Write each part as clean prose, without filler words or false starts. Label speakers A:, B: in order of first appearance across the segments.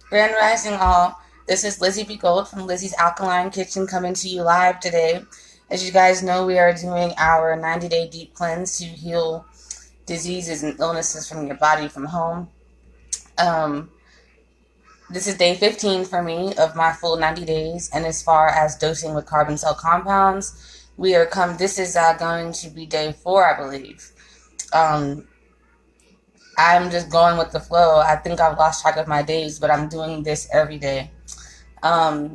A: Grand Rising all. This is Lizzy B. Gold from Lizzy's Alkaline Kitchen coming to you live today. As you guys know, we are doing our 90-day deep cleanse to heal diseases and illnesses from your body from home. This is day 15 for me of my full 90 days, and as far as dosing with carbon cell compounds, this is going to be day 4, I believe. I'm just going with the flow. I think I've lost track of my days, but I'm doing this every day. I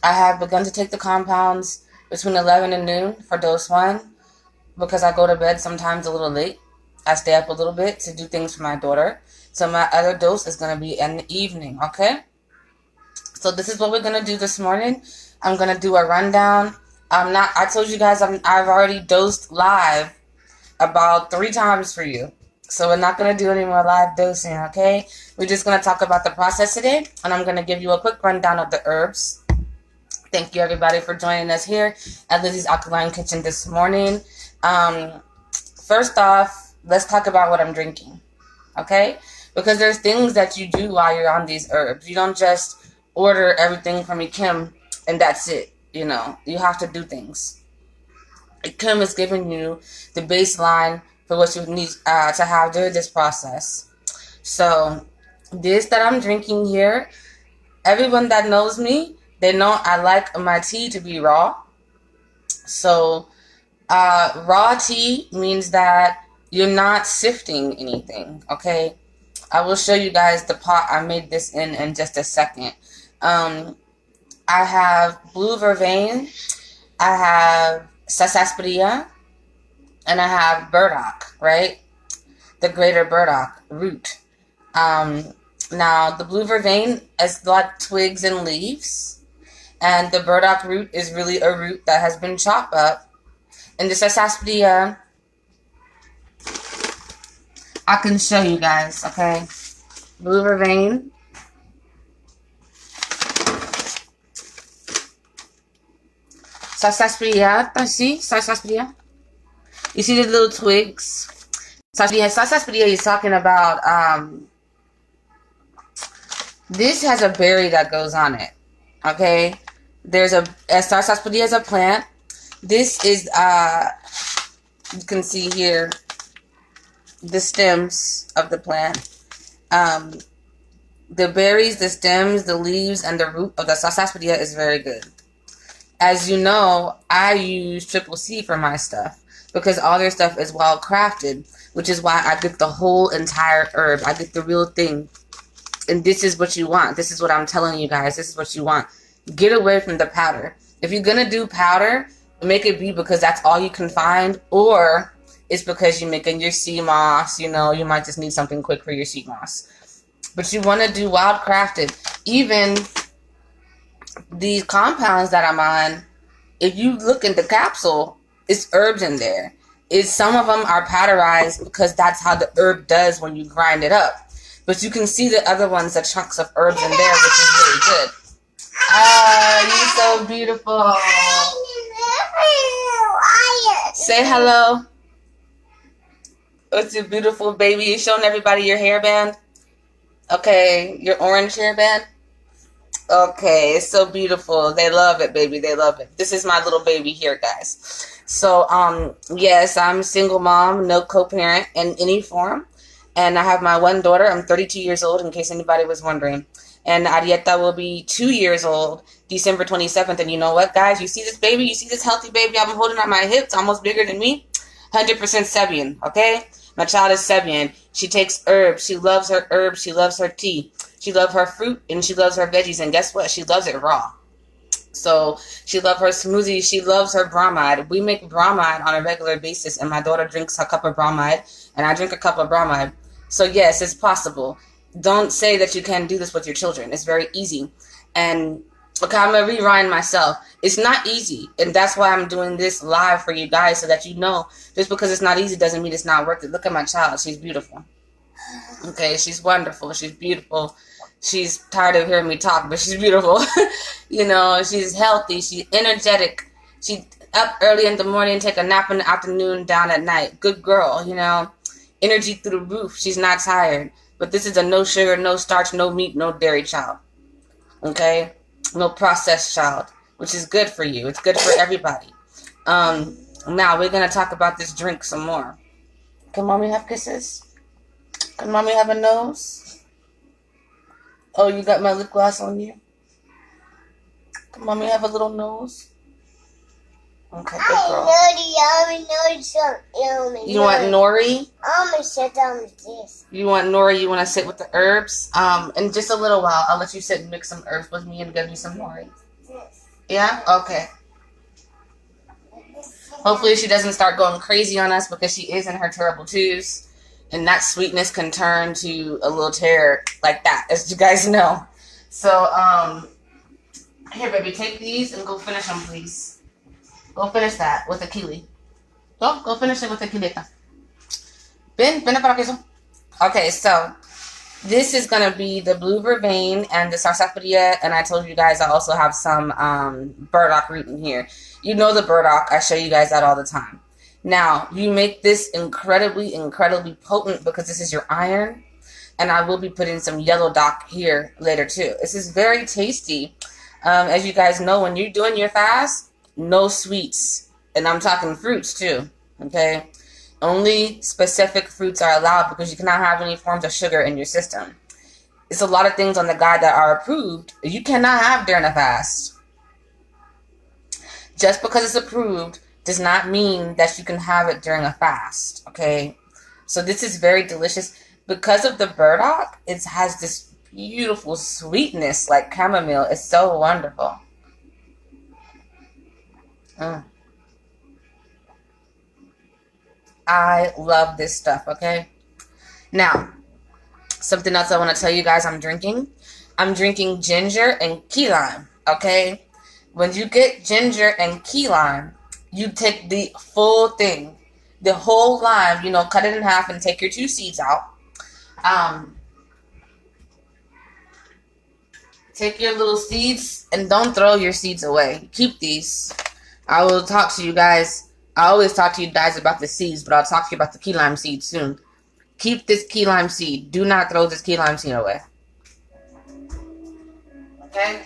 A: have begun to take the compounds between 11 and noon for dose 1 because I go to bed sometimes a little late. I stay up a little bit to do things for my daughter. So my other dose is going to be in the evening, okay? So this is what we're going to do this morning. I'm going to do a rundown. I told you guys I've already dosed live about 3 times for you. So we're not going to do any more live dosing, okay? We're just going to talk about the process today, and I'm going to give you a quick rundown of the herbs. Thank you, everybody, for joining us here at Lizzy's Alkaline Kitchen this morning. First off, let's talk about what I'm drinking, okay? Because there's things that you do while you're on these herbs. You don't just order everything from Kim, and that's it, you know. You have to do things. Kim is giving you the baseline for what you need to have during this process. So this that I'm drinking here, everyone that knows me, they know I like my tea to be raw. So raw tea means that you're not sifting anything, okay? I will show you guys the pot I made this in just a second. I have blue vervain, I have sarsaparilla, and I have burdock, right? The greater burdock root. Now, the blue vervain is like twigs and leaves. And the burdock root is really a root that has been chopped up. And the sarsaparilla, I can show you guys, okay? Blue vervain. Sarsaparilla, sarsaparilla. You see the little twigs? Sarsaparilla is talking about, this has a berry that goes on it, okay? There's sarsaparilla is a plant. This is, you can see here, the stems of the plant. The berries, the stems, the leaves, and the root of the sarsaparilla is very good. As you know, I use Triple C for my stuff, because all their stuff is well crafted, which is why I get the whole entire herb. I get the real thing. And this is what you want. This is what I'm telling you guys. This is what you want. Get away from the powder. If you're going to do powder, make it be because that's all you can find, or it's because you're making your sea moss. You know, you might just need something quick for your sea moss. But you want to do wild crafted. Even these compounds that I'm on, if you look in the capsule, it's herbs in there. Some of them are powderized because that's how the herb does when you grind it up. But you can see the other ones, the chunks of herbs in there, which is really good. Oh, you're so beautiful. Say hello. It's your beautiful baby. You showing everybody your hairband? Okay, your orange hairband? Okay, it's so beautiful. They love it, baby. They love it. This is my little baby here, guys. So, yes, I'm a single mom, no co-parent in any form. And I have my one daughter. I'm 32 years old, in case anybody was wondering. And Arieta will be 2 years old, December 27th. And you know what, guys? You see this baby? You see this healthy baby I'm holding on my hips, almost bigger than me? 100% Sebian, okay? My child is Sebian. She takes herbs. She loves her herbs. She loves her tea. She loves her fruit, and she loves her veggies. And guess what? She loves it raw. So she loves her smoothies. She loves her bromide. We make bromide on a regular basis, and my daughter drinks a cup of bromide, and I drink a cup of bromide. So yes, it's possible. Don't say that you can't do this with your children. It's very easy. And okay, I'm going to rewind myself. It's not easy, and that's why I'm doing this live for you guys, so that you know, just because it's not easy doesn't mean it's not worth it. Look at my child. She's beautiful. Okay, she's wonderful. She's beautiful. She's tired of hearing me talk, but she's beautiful. You know, she's healthy. She's energetic. She up early in the morning, take a nap in the afternoon, down at night. Good girl, you know. Energy through the roof. She's not tired. But this is a no sugar, no starch, no meat, no dairy child. Okay? No processed child, which is good for you. It's good for everybody. Now we're going to talk about this drink some more. Can mommy have kisses? Can mommy have a nose? Oh, you got my lip gloss on you? Can mommy have a little nose? Okay, good girl. You want nori?
B: I'm gonna sit down with this.
A: You want nori? You want to sit with the herbs? In just a little while, I'll let you sit and mix some herbs with me and give you some nori. Yeah? Okay. Hopefully she doesn't start going crazy on us because she is in her terrible twos. And that sweetness can turn to a little terror like that, as you guys know. So, here, baby, take these and go finish them, please. Go finish that with a kili. Go finish it with a kilita. Ven para queso. Okay, so this is going to be the blue vervain and the sarsaparilla, and I told you guys I also have some burdock root in here. You know the burdock. I show you guys that all the time. Now, you make this incredibly, incredibly potent because this is your iron, and I will be putting some yellow dock here later too. This is very tasty. As you guys know, when you're doing your fast, no sweets, and I'm talking fruits too, okay? Only specific fruits are allowed because you cannot have any forms of sugar in your system. It's a lot of things on the guide that are approved you cannot have during a fast. Just because it's approved does not mean that you can have it during a fast, okay? So this is very delicious. Because of the burdock, it has this beautiful sweetness like chamomile. It's so wonderful. I love this stuff, okay? Now, something else I want to tell you guys I'm drinking. I'm drinking ginger and key lime, okay? When you get ginger and key lime, you take the full thing, the whole lime, you know, cut it in half and take your 2 seeds out. Take your little seeds and don't throw your seeds away. Keep these. I will talk to you guys. I always talk to you guys about the seeds, but I'll talk to you about the key lime seed soon. Keep this key lime seed. Do not throw this key lime seed away. Okay?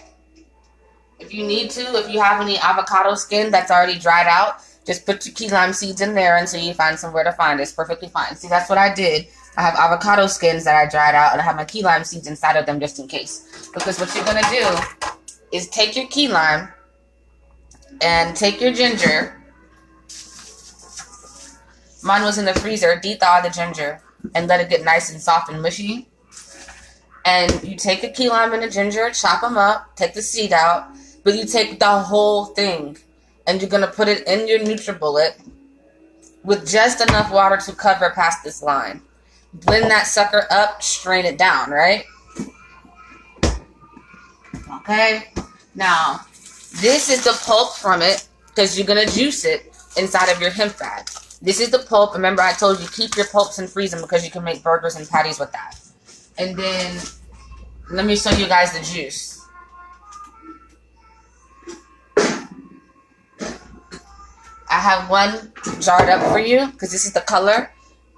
A: If you need to, if you have any avocado skin that's already dried out, just put your key lime seeds in there until you find somewhere to find it. It's perfectly fine. See, that's what I did. I have avocado skins that I dried out, and I have my key lime seeds inside of them just in case. Because what you're going to do is take your key lime and take your ginger. Mine was in the freezer. De-thaw the ginger and let it get nice and soft and mushy. And you take a key lime and a ginger, chop them up, take the seed out, but you take the whole thing and you're going to put it in your NutriBullet with just enough water to cover past this line. Blend that sucker up, strain it down, right? Okay. Now, this is the pulp from it because you're going to juice it inside of your hemp bag. This is the pulp. Remember, I told you keep your pulps and freeze them because you can make burgers and patties with that. And then, let me show you guys the juice. I have one jarred up for you because this is the color.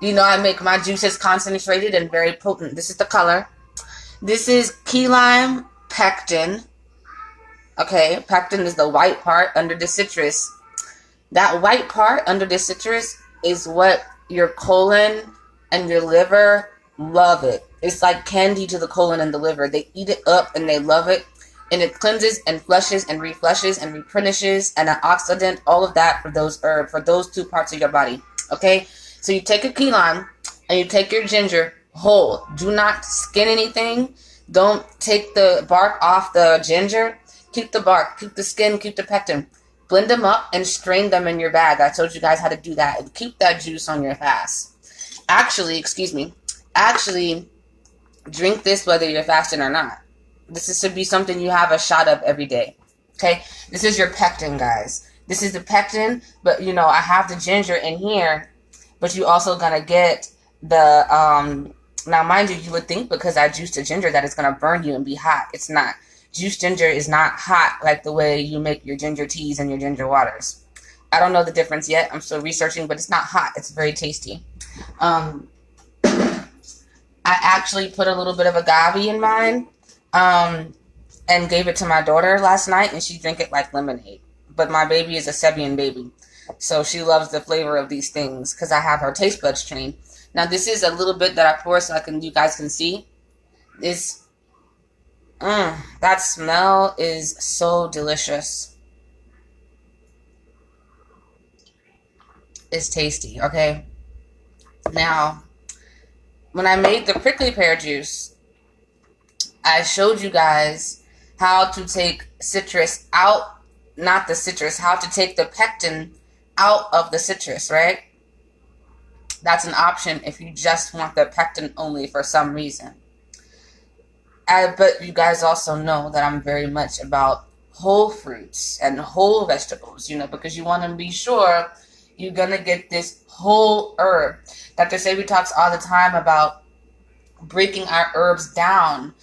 A: You know I make my juices concentrated and very potent. This is the color. This is key lime pectin. Okay, pectin is the white part under the citrus. That white part under the citrus is what your colon and your liver love it. It's like candy to the colon and the liver. They eat it up and they love it. And it cleanses and flushes and reflushes and replenishes and an oxidant, all of that for those herbs, for those 2 parts of your body. Okay? So you take a key lime and you take your ginger whole. Do not skin anything. Don't take the bark off the ginger. Keep the bark, keep the skin, keep the pectin. Blend them up and strain them in your bag. I told you guys how to do that. And keep that juice on your fast. Actually, drink this whether you're fasting or not. This should be something you have a shot of every day. Okay? This is your pectin, guys. This is the pectin, but, you know, I have the ginger in here, but you also going to get the, now, mind you, you would think because I juiced the ginger that it's going to burn you and be hot. It's not. Juiced ginger is not hot like the way you make your ginger teas and your ginger waters. I don't know the difference yet. I'm still researching, but it's not hot. It's very tasty. I actually put a little bit of agave in mine, and gave it to my daughter last night, and she drank it like lemonade. But my baby is a Sebian baby, so she loves the flavor of these things because I have her taste buds trained. Now this is a little bit that I pour so you guys can see. This, that smell is so delicious. It's tasty, okay? Now, when I made the prickly pear juice, I showed you guys how to take citrus out, not the citrus, how to take the pectin out of the citrus, right? That's an option if you just want the pectin only for some reason. But you guys also know that I'm very much about whole fruits and whole vegetables, because you want to be sure you're going to get this whole herb. Dr. Sebi talks all the time about breaking our herbs down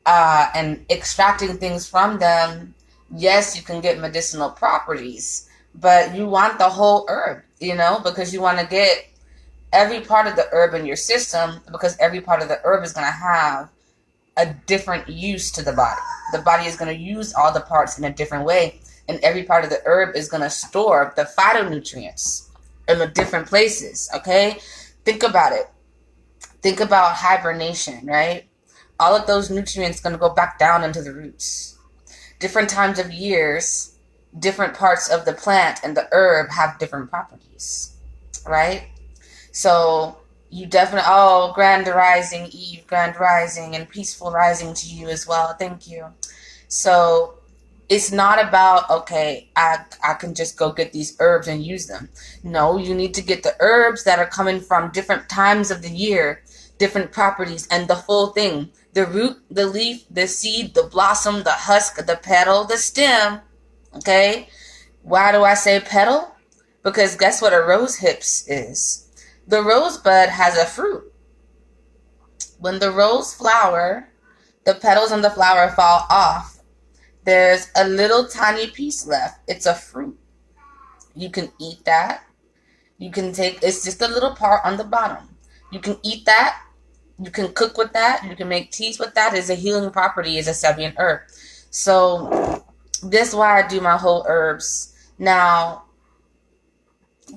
A: and extracting things from them. Yes, you can get medicinal properties, but you want the whole herb, because you want to get every part of the herb in your system, because every part of the herb is going to have a different use to the body. The body is going to use all the parts in a different way, and every part of the herb is going to store the phytonutrients in the different places, okay? Think about it. Think about hibernation, right? All of those nutrients going to go back down into the roots. Different times of years, different parts of the plant and the herb have different properties, right? So you definitely, grand rising, Eve, grand rising, and peaceful rising to you as well. Thank you. So it's not about, okay, I can just go get these herbs and use them. No, you need to get the herbs that are coming from different times of the year, different properties, and the full thing. The root, the leaf, the seed, the blossom, the husk, the petal, the stem. Okay? Why do I say petal? Because guess what a rose hips is? The rosebud has a fruit. When the rose flower, the petals on the flower fall off. There's a little tiny piece left. It's a fruit. You can eat that. You can it's just a little part on the bottom. You can eat that. You can cook with that. You can make teas with that. It's a healing property. It's a Sebian herb. So this is why I do my whole herbs. Now,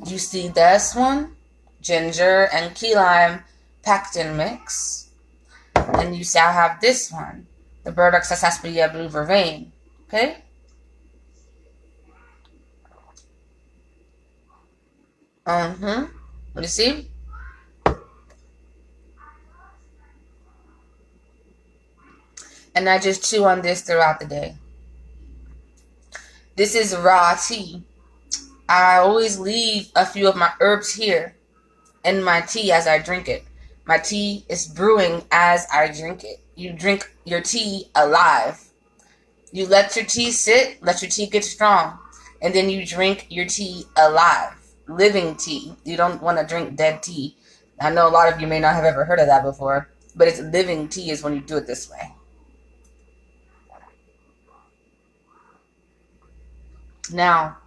A: you see this one? Ginger and key lime pectin mix. And you see I have this one. The Burdock Sarsaparilla Blue Vervain. Okay? You see? And I just chew on this throughout the day. This is raw tea. I always leave a few of my herbs here in my tea as I drink it. My tea is brewing as I drink it. You drink your tea alive. You let your tea sit, let your tea get strong, and then you drink your tea alive. Living tea. You don't want to drink dead tea. I know a lot of you may not have ever heard of that before, but it's living tea is when you do it this way. Now,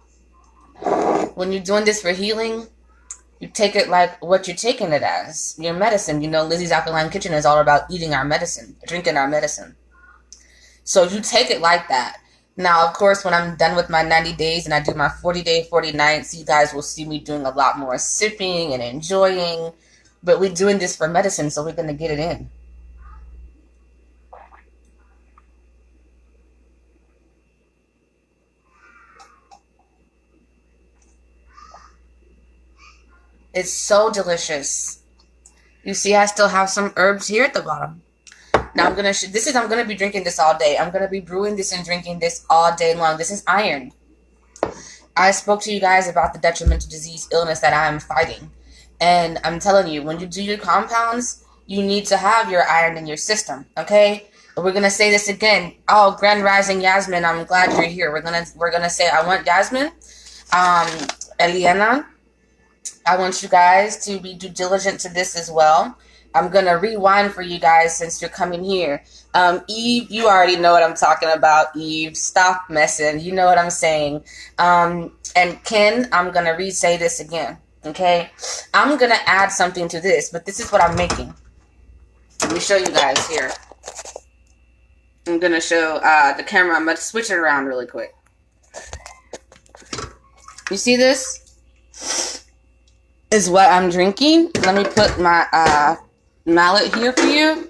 A: when you're doing this for healing, you take it like what you're taking it as. Your medicine. Lizzy's Alkaline Kitchen is all about eating our medicine, drinking our medicine. So you take it like that. Now, of course, when I'm done with my 90 days and I do my 40-day, 40 nights, you guys will see me doing a lot more sipping and enjoying. But we're doing this for medicine, so we're going to get it in. It's so delicious. You see, I still have some herbs here at the bottom. Now I'm gonna be drinking this all day. I'm gonna be brewing this and drinking this all day long. This is iron. I spoke to you guys about the detrimental disease illness that I am fighting, and I'm telling you, when you do your compounds, you need to have your iron in your system. Okay? We're gonna say this again. Oh, Grand Rising Yasmin, I'm glad you're here. We're gonna say I want Yasmin, Eliana. I want you guys to be due diligent to this as well. I'm going to rewind for you guys since you're coming here. Eve, you already know what I'm talking about, Eve. Stop messing. You know what I'm saying. And Ken, I'm going to re-say this again. Okay? I'm going to add something to this, but this is what I'm making. Let me show you guys here. I'm going to show the camera. I'm going to switch it around really quick. You see this? Is what I'm drinking. Let me put my mallet here for you.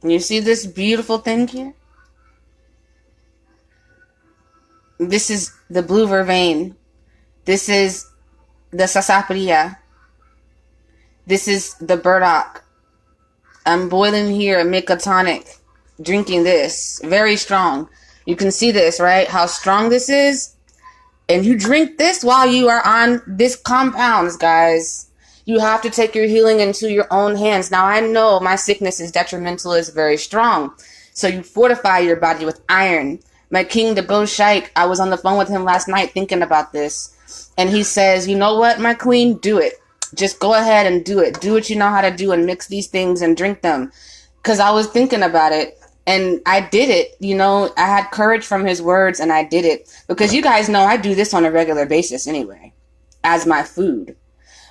A: You see this beautiful thing here? This is the blue vervain. This is the sarsaparilla. This is the burdock. I'm boiling here a make a tonic. Drinking this. Very strong. You can see this, right? How strong this is. And you drink this while you are on this compounds, guys. You have to take your healing into your own hands. Now, I know my sickness is detrimental, is very strong. So you fortify your body with iron. My king, the Goshite, I was on the phone with him last night thinking about this. And he says, you know what, my queen, do it. Just go ahead and do it. Do what you know how to do and mix these things and drink them. Because I was thinking about it. And I did it. You know, I had courage from his words and I did it. Because you guys know I do this on a regular basis anyway. As my food.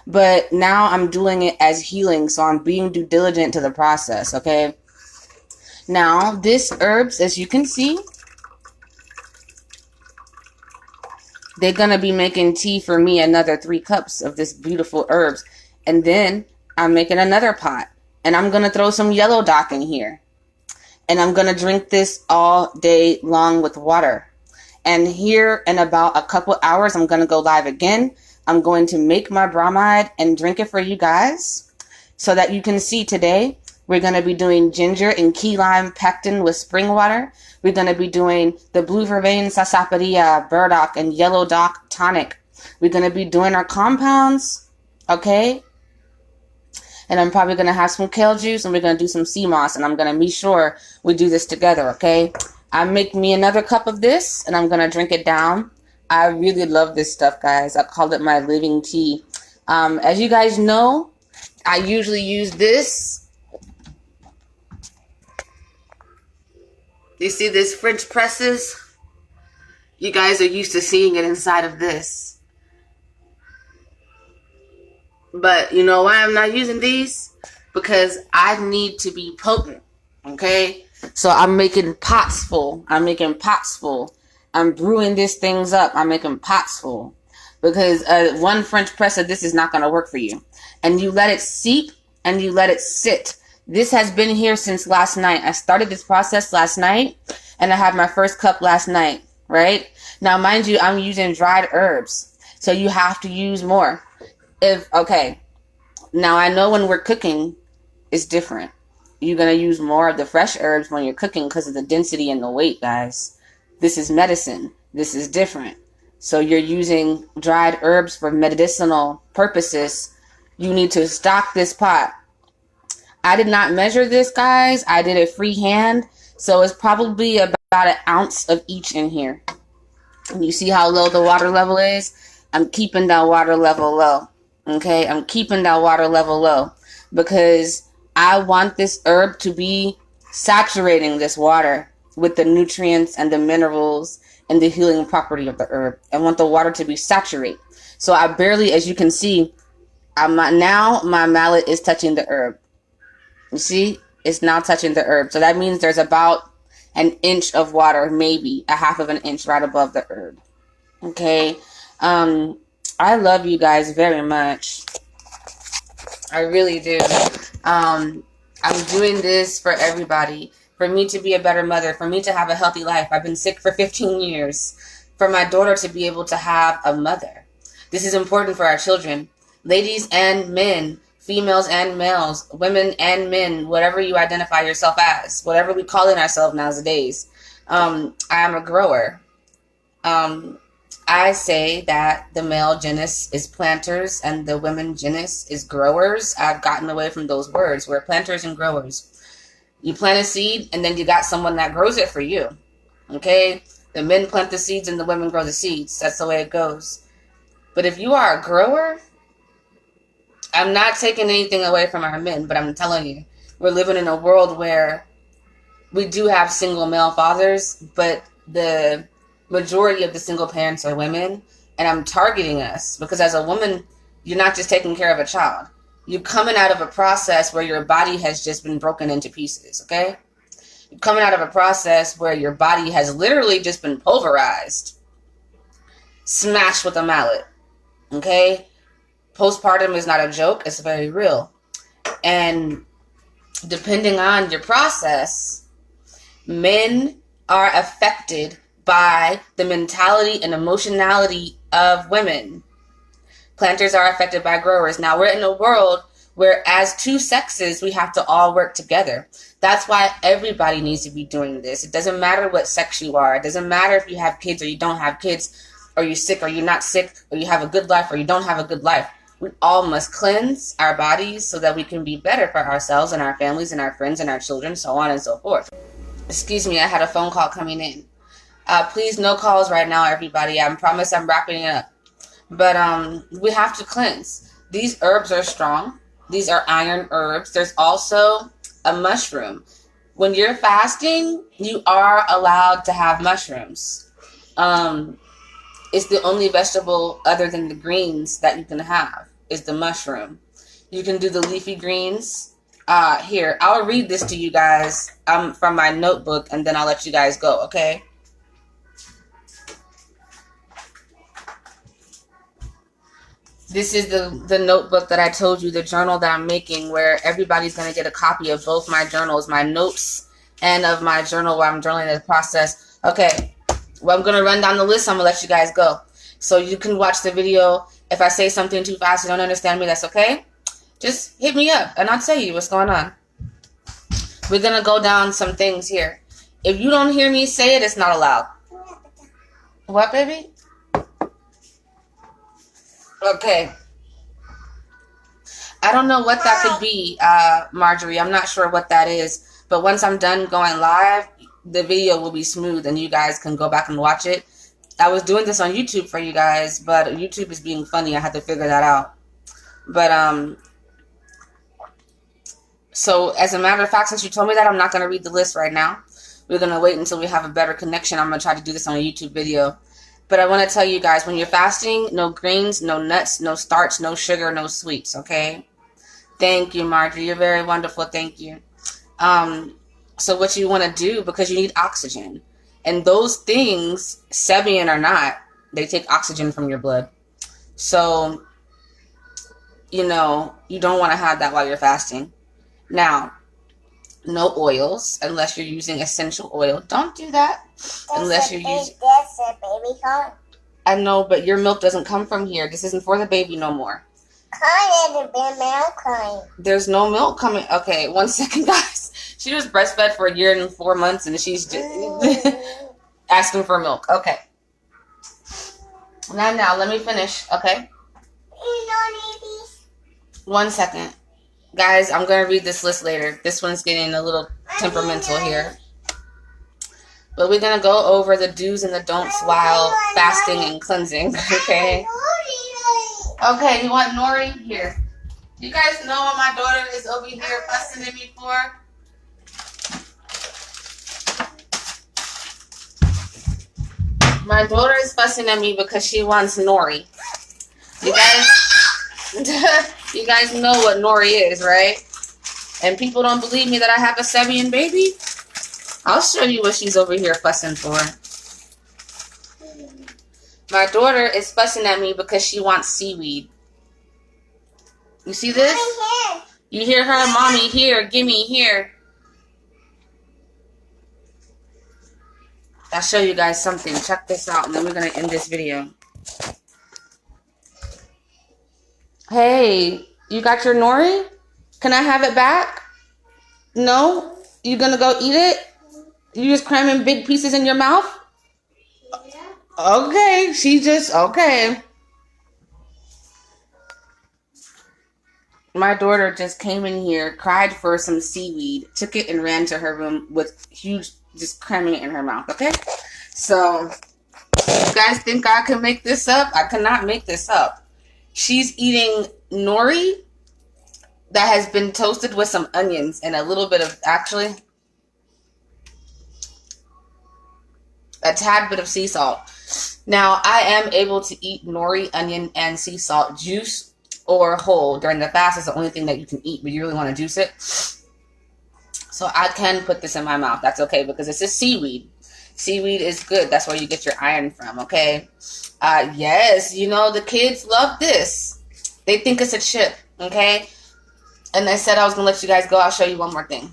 A: But now I'm doing it as healing. So I'm being due diligent to the process. Okay. Now, this herbs, as you can see, they're going to be making tea for me, another 3 cups of this beautiful herbs. And then I'm making another pot. And I'm going to throw some yellow dock in here. And I'm going to drink this all day long with water. And here in about a couple hours, I'm going to go live again. I'm going to make my bromide and drink it for you guys. So that you can see today, we're going to be doing ginger and key lime pectin with spring water. We're going to be doing the blue vervain, sarsaparilla, burdock, and yellow dock tonic. We're going to be doing our compounds, okay? And I'm probably going to have some kale juice, and we're going to do some sea moss, and I'm going to be sure we do this together, okay? I make me another cup of this, and I'm going to drink it down. I really love this stuff, guys. I call it my living tea. As you guys know, I usually use this. You see this French presses? You guys are used to seeing it inside of this. But you know why I'm not using these? Because I need to be potent, okay? So I'm making pots full. I'm making pots full. I'm brewing these things up. I'm making pots full. Because one French press of this is not going to work for you. And you let it seep and you let it sit. This has been here since last night. I started this process last night, and I had my first cup last night, right? Now, mind you, I'm using dried herbs, so you have to use more. Okay, now I know when we're cooking, it's different. You're going to use more of the fresh herbs when you're cooking because of the density and the weight, guys. This is medicine. This is different. So you're using dried herbs for medicinal purposes. You need to stock this pot. I did not measure this, guys. I did it freehand. So it's probably about an ounce of each in here. And you see how low the water level is? I'm keeping that water level low. Okay? I'm keeping that water level low. Because I want this herb to be saturating this water with the nutrients and the minerals and the healing property of the herb. I want the water to be saturated. So I barely, as you can see, now my mallet is touching the herb. You see, it's now touching the herb. So that means there's about an inch of water, maybe a half of an inch right above the herb. Okay. I love you guys very much. I really do. I'm doing this for everybody. For me to be a better mother. For me to have a healthy life. I've been sick for 15 years. For my daughter to be able to have a mother. This is important for our children. Ladies and men. Females and males, women and men, whatever you identify yourself as, whatever we call it ourselves nowadays. I am a grower. I say that the male genus is planters and the women genus is growers. I've gotten away from those words. We're planters and growers. You plant a seed and then you got someone that grows it for you. Okay? The men plant the seeds and the women grow the seeds. That's the way it goes. But if you are a grower, I'm not taking anything away from our men, but I'm telling you, we're living in a world where we do have single male fathers, but the majority of the single parents are women, and I'm targeting us because as a woman, you're not just taking care of a child. You're coming out of a process where your body has just been broken into pieces, okay? You're coming out of a process where your body has literally just been pulverized, smashed with a mallet, okay? Postpartum is not a joke, it's very real. And depending on your process, men are affected by the mentality and emotionality of women. Planters are affected by growers. Now, we're in a world where as two sexes, we have to all work together. That's why everybody needs to be doing this. It doesn't matter what sex you are. It doesn't matter if you have kids or you don't have kids, or you're sick or you're not sick, or you have a good life or you don't have a good life. We all must cleanse our bodies so that we can be better for ourselves and our families and our friends and our children, so on and so forth. Excuse me, I had a phone call coming in. Please, no calls right now, everybody. I promise I'm wrapping it up. But we have to cleanse. These herbs are strong. These are iron herbs. There's also a mushroom. When you're fasting, you are allowed to have mushrooms. It's the only vegetable other than the greens that you can have is the mushroom. You can do the leafy greens. Here, I'll read this to you guys from my notebook, and then I'll let you guys go, okay? This is the notebook that I told you, the journal that I'm making, where everybody's going to get a copy of both my journals, my notes, and of my journal where I'm journaling the process. Okay, well, I'm going to run down the list. I'm going to let you guys go. So you can watch the video. If I say something too fast, you don't understand me, that's okay. Just hit me up, and I'll tell you what's going on. We're going to go down some things here. If you don't hear me say it, it's not allowed. What, baby? Okay. I don't know what that could be, Marjorie. I'm not sure what that is. But once I'm done going live, the video will be smooth and you guys can go back and watch it. I was doing this on YouTube for you guys, but YouTube is being funny. I had to figure that out. But, so as a matter of fact, since you told me that, I'm not going to read the list right now. We're going to wait until we have a better connection. I'm going to try to do this on a YouTube video. But I want to tell you guys, when you're fasting, no greens, no nuts, no starch, no sugar, no sweets, okay? Thank you, Marjorie. You're very wonderful. Thank you. So what you want to do, because you need oxygen. And those things, Sebian or not, they take oxygen from your blood. So, you know, you don't want to have that while you're fasting. Now, no oils unless you're using essential oil. Don't do that unless you're using...
B: That's a baby corn.
A: I know, but your milk doesn't come from here. This isn't for the baby no more.
B: Corn and milk cream.
A: There's no milk coming. Okay, 1 second, guys. She was breastfed for 1 year and 4 months, and she's just asking for milk. Okay. Now, let me finish, okay?
B: You don't need these.
A: 1 second. Guys, I'm going to read this list later. This one's getting a little temperamental here. But we're going to go over the do's and the don'ts while fasting and cleansing, okay? Okay, you want nori? Here. You guys know what my daughter is over here fussing at me for? My daughter is fussing at me because she wants nori. You guys... You guys know what nori is, right? And people don't believe me that I have a Sebian baby? I'll show you what she's over here fussing for. My daughter is fussing at me because she wants seaweed. You see this? You hear her? Mommy, here. Gimme, here. I'll show you guys something. Check this out, and then we're going to end this video. Hey, you got your nori? Can I have it back? No? You gonna go eat it? You just cramming big pieces in your mouth? Okay, she just, okay. My daughter just came in here, cried for some seaweed, took it and ran to her room with huge, just cramming it in her mouth, okay? So, you guys think I can make this up? I cannot make this up. She's eating nori that has been toasted with some onions and a little bit of, actually, a tad bit of sea salt. Now, I am able to eat nori, onion, and sea salt juice or whole during the fast. It's the only thing that you can eat, but you really want to juice it. So I can put this in my mouth. That's okay because it's a seaweed. Seaweed is good. That's where you get your iron from, okay? Yes, you know, the kids love this. They think it's a chip, okay? And I said I was going to let you guys go. I'll show you one more thing.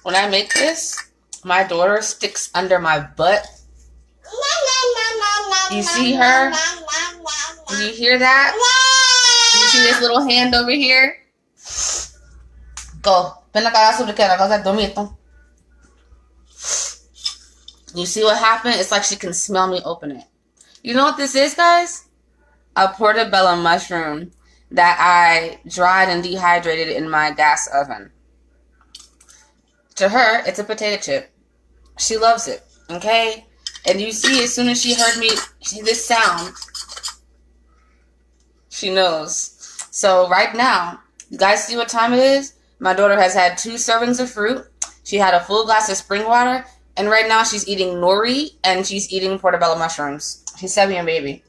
A: When I make this, my daughter sticks under my butt. You see her? Do you hear that? Do you see this little hand over here? Go. You see what happened? It's like she can smell me open it. You know what this is, guys? A portobello mushroom that I dried and dehydrated in my gas oven. To her, it's a potato chip. She loves it, okay? And you see, as soon as she heard me, this sound, she knows. So right now, you guys see what time it is? My daughter has had 2 servings of fruit. She had a full glass of spring water. And right now, she's eating nori and she's eating portobello mushrooms. She's 7 and baby.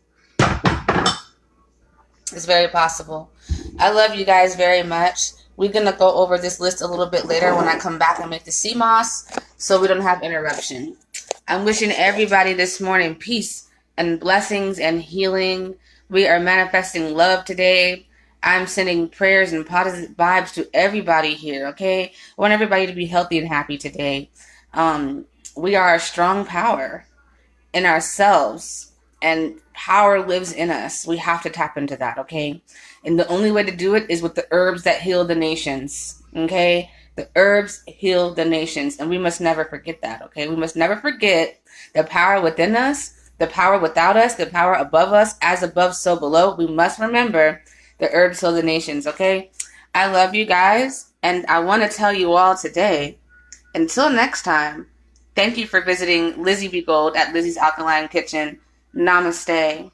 A: It's very possible. I love you guys very much. We're going to go over this list a little bit later when I come back and make the sea moss so we don't have interruption. I'm wishing everybody this morning peace and blessings and healing. We are manifesting love today. I'm sending prayers and positive vibes to everybody here, okay? I want everybody to be healthy and happy today. We are a strong power in ourselves, and power lives in us. We have to tap into that, okay? And the only way to do it is with the herbs that heal the nations, okay? The herbs heal the nations, and we must never forget that, okay? We must never forget the power within us, the power without us, the power above us, as above, so below. We must remember the herbs heal the nations, okay? I love you guys, and I want to tell you all today, until next time, thank you for visiting Lizzy Be Gold at Lizzy's Alkaline Kitchen. Namaste.